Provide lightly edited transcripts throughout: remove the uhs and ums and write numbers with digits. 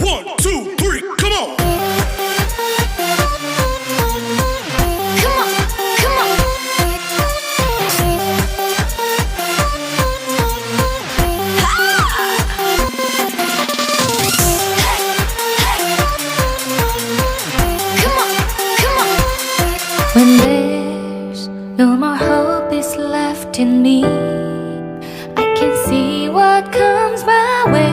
1, 2, 3, come on! Come on, come on. Come on, come on. When there's no more hope is left in me, I can see what comes my way.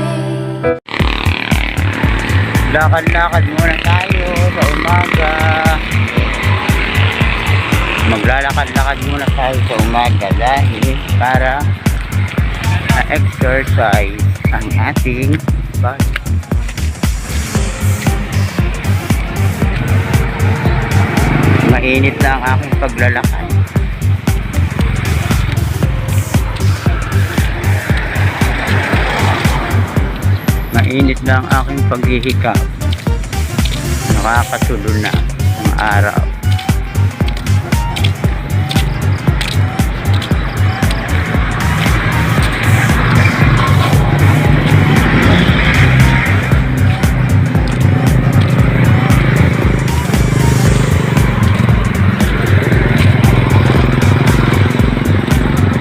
Lakad-lakad muna tayo sa umaga. Maglalakad-lakad muna tayo sa umaga dahil para na-exercise ang ating body. Mainit na ang aking paglalakad. Mainit na ang aking paghihikap. Nakakasulo na ang araw.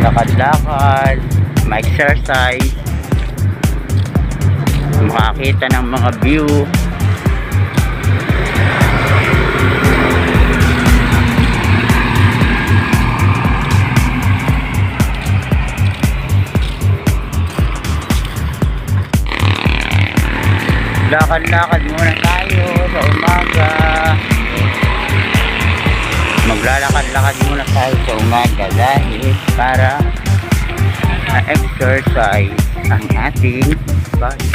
Lakad-lakad, ma-exercise, makakita ng mga view. Lakad-lakad muna tayo sa umaga. Maglalakad-lakad muna tayo sa umaga dahil para na-exercise ang ating body.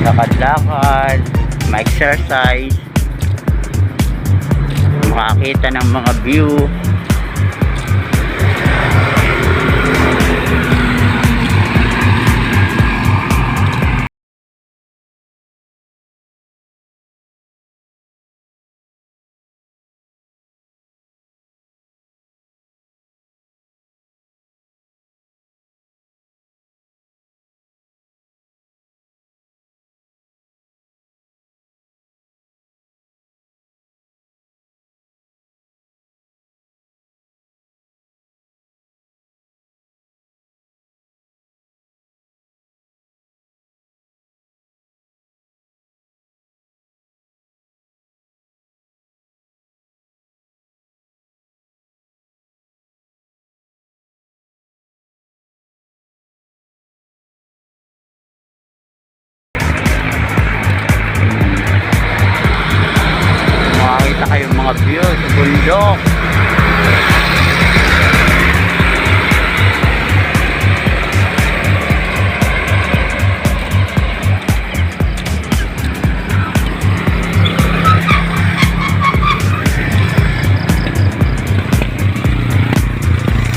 Lakad-lakad, ma-exercise, makakita ng mga view. Makakita kayong mga view sa bundok.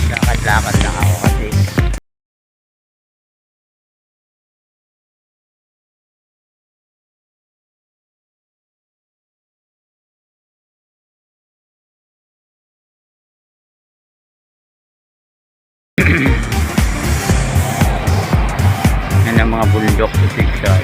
Lakad-lakad lang ako kasi yan ang mga bundok sa Sigsay.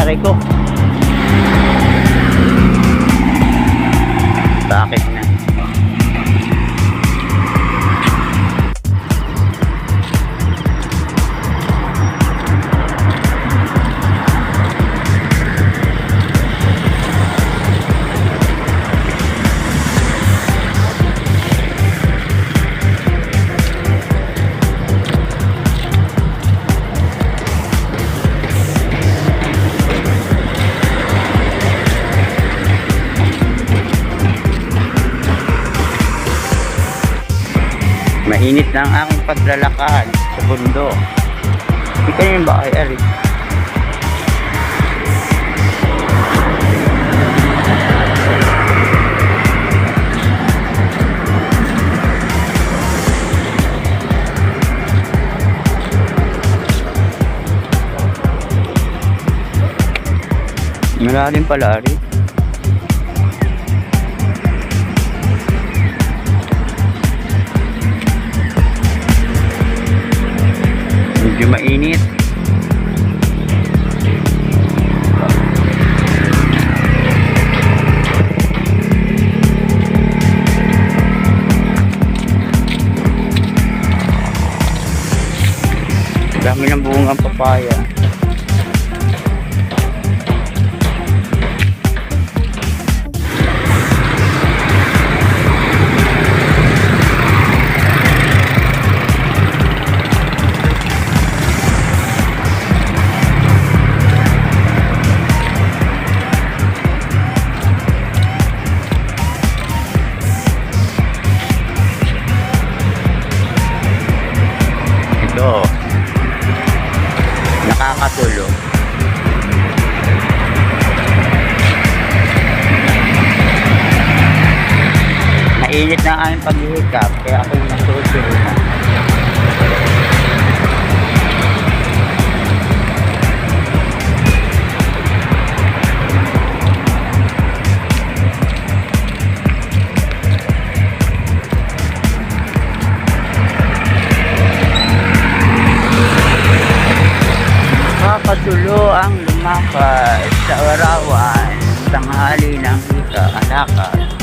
Aray ko. Mainit na ang aking paglalakad sa bundok. Hindi kanina ba ay ari? Malalim pala ari. Medyo mainit. Dami ng bungang papaya. Ito, nakakatulong. Mainit na ang aming paghihikap, kaya ako yung nasusunod na. Nakakatulo ang lumakad sa arawan, tanghali ng hika, alakad.